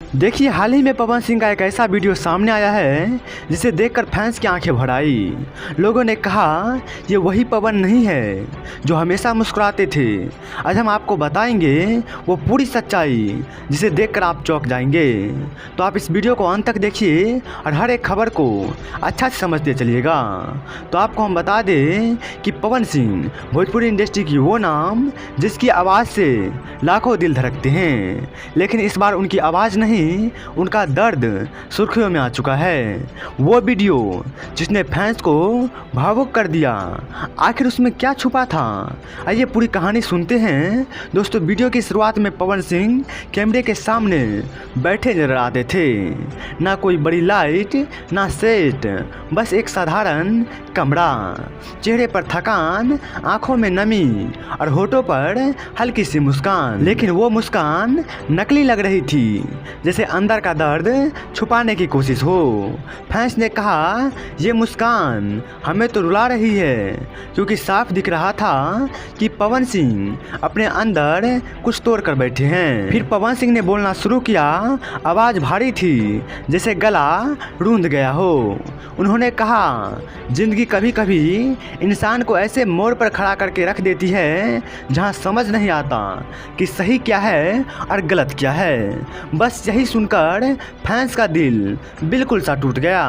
देखिए, हाल ही में पवन सिंह का एक ऐसा वीडियो सामने आया है जिसे देखकर फैंस की आंखें भर आई। लोगों ने कहा ये वही पवन नहीं है जो हमेशा मुस्कुराते थे। आज हम आपको बताएंगे वो पूरी सच्चाई जिसे देखकर आप चौंक जाएंगे। तो आप इस वीडियो को अंत तक देखिए और हर एक खबर को अच्छा से समझते चलिएगा। तो आपको हम बता दें कि पवन सिंह भोजपुरी इंडस्ट्री की वो नाम जिसकी आवाज़ से लाखों दिल धड़कते हैं, लेकिन इस बार उनकी आवाज़ नहीं, उनका दर्द सुर्खियों में आ चुका है। वो वीडियो जिसने फैंस को भावुक कर दिया, आखिर उसमें क्या छुपा था? आइए पूरी कहानी सुनते हैं। दोस्तों, वीडियो की शुरुआत में पवन सिंह कैमरे के सामने बैठे नजर आते थे। ना कोई बड़ी लाइट, ना सेट, बस एक साधारण कमरा। चेहरे पर थकान, आंखों में नमी और होठों पर हल्की सी मुस्कान, लेकिन वो मुस्कान नकली लग रही थी, जैसे अंदर का दर्द छुपाने की कोशिश हो। फैंस ने कहा ये मुस्कान हमें तो रुला रही है, क्योंकि साफ दिख रहा था कि पवन सिंह अपने अंदर कुछ तोड़ कर बैठे हैं। फिर पवन सिंह ने बोलना शुरू किया। आवाज़ भारी थी, जैसे गला रूंध गया हो। उन्होंने कहा जिंदगी कभी कभी इंसान को ऐसे मोड़ पर खड़ा करके रख देती है जहां समझ नहीं आता कि सही क्या है और गलत क्या है। बस यही सुनकर फैंस का दिल बिल्कुल सा टूट गया।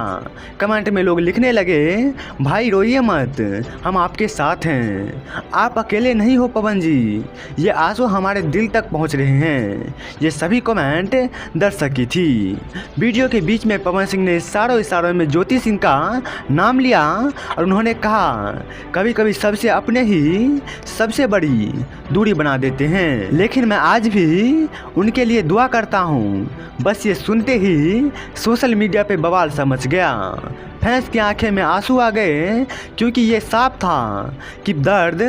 कमेंट में लोग लिखने लगे, भाई रोइए मत, हम आपके साथ हैं, आप अकेले नहीं हो पवन जी, ये आंसू हमारे दिल तक पहुंच रहे हैं। ये सभी कमेंट दर्शक की थी। वीडियो के बीच में पवन सिंह ने इशारों में ज्योति सिंह का नाम लिया और उन्होंने कहा कभी कभी सबसे अपने ही सबसे बड़ी दूरी बना देते हैं, लेकिन मैं आज भी उनके लिए दुआ करता हूँ। बस ये सुनते ही सोशल मीडिया पे बवाल सा मच गया। फैंस की आंखें में आंसू आ गए, क्योंकि ये साफ था कि दर्द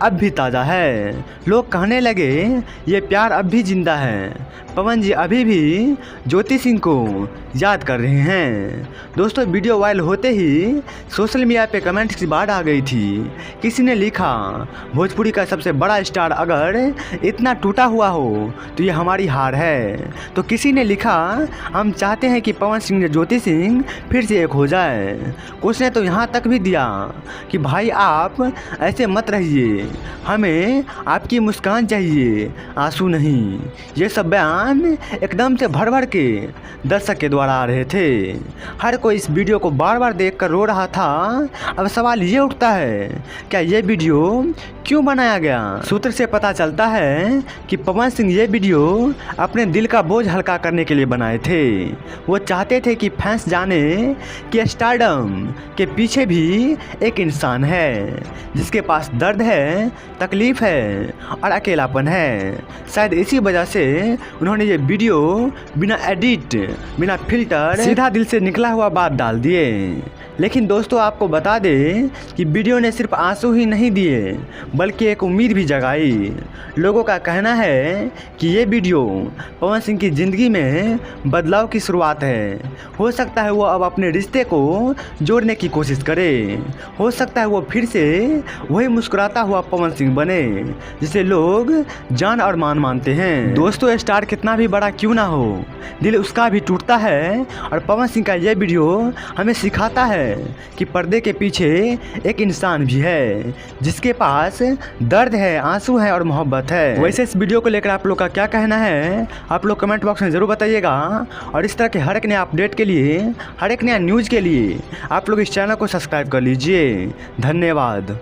अब भी ताज़ा है। लोग कहने लगे ये प्यार अब भी जिंदा है, पवन जी अभी भी ज्योति सिंह को याद कर रहे हैं। दोस्तों, वीडियो वायरल होते ही सोशल मीडिया पे कमेंट्स की बाढ़ आ गई थी। किसी ने लिखा भोजपुरी का सबसे बड़ा स्टार अगर इतना टूटा हुआ हो तो ये हमारी हार है। तो किसी ने लिखा हम चाहते हैं कि पवन सिंह ने ज्योति सिंह फिर से एक हो जाए। कुछ ने तो यहाँ तक भी दिया कि भाई आप ऐसे मत रहिए, हमें आपकी मुस्कान चाहिए, आंसू नहीं। ये सब बयान एकदम से भर भर के दर्शक के द्वारा आ रहे थे। हर कोई इस वीडियो को बार बार देखकर रो रहा था। अब सवाल ये उठता है, क्या ये वीडियो क्यों बनाया गया? सूत्र से पता चलता है कि पवन सिंह ये वीडियो अपने दिल का बोझ हल्का करने के लिए बनाए थे। वो चाहते थे कि फैंस जाने कि स्टारडम के पीछे भी एक इंसान है, जिसके पास दर्द है, तकलीफ है और अकेलापन है। शायद इसी वजह से उन्होंने ये वीडियो बिना एडिट, बिना फिल्टर, सीधा दिल से निकला हुआ बात डाल दिए। लेकिन दोस्तों, आपको बता दें कि वीडियो ने सिर्फ आंसू ही नहीं दिए, बल्कि एक उम्मीद भी जगाई। लोगों का कहना है कि ये वीडियो पवन सिंह की ज़िंदगी में बदलाव की शुरुआत है। हो सकता है वो अब अपने रिश्ते को जोड़ने की कोशिश करे। हो सकता है वो फिर से वही मुस्कुराता हुआ पवन सिंह बने जिसे लोग जान और मान मानते हैं। दोस्तों, स्टार कितना भी बड़ा क्यों ना हो, दिल उसका भी टूटता है। और पवन सिंह का ये वीडियो हमें सिखाता है कि पर्दे के पीछे एक इंसान भी है, जिसके पास दर्द है, आंसू है और मोहब्बत है। वैसे इस वीडियो को लेकर आप लोग का क्या कहना है, आप लोग कमेंट बॉक्स में ज़रूर बताइएगा। और इस तरह के हर एक नया अपडेट के लिए, हर एक नया न्यूज़ के लिए आप लोग इस चैनल को सब्सक्राइब कर लीजिए। धन्यवाद।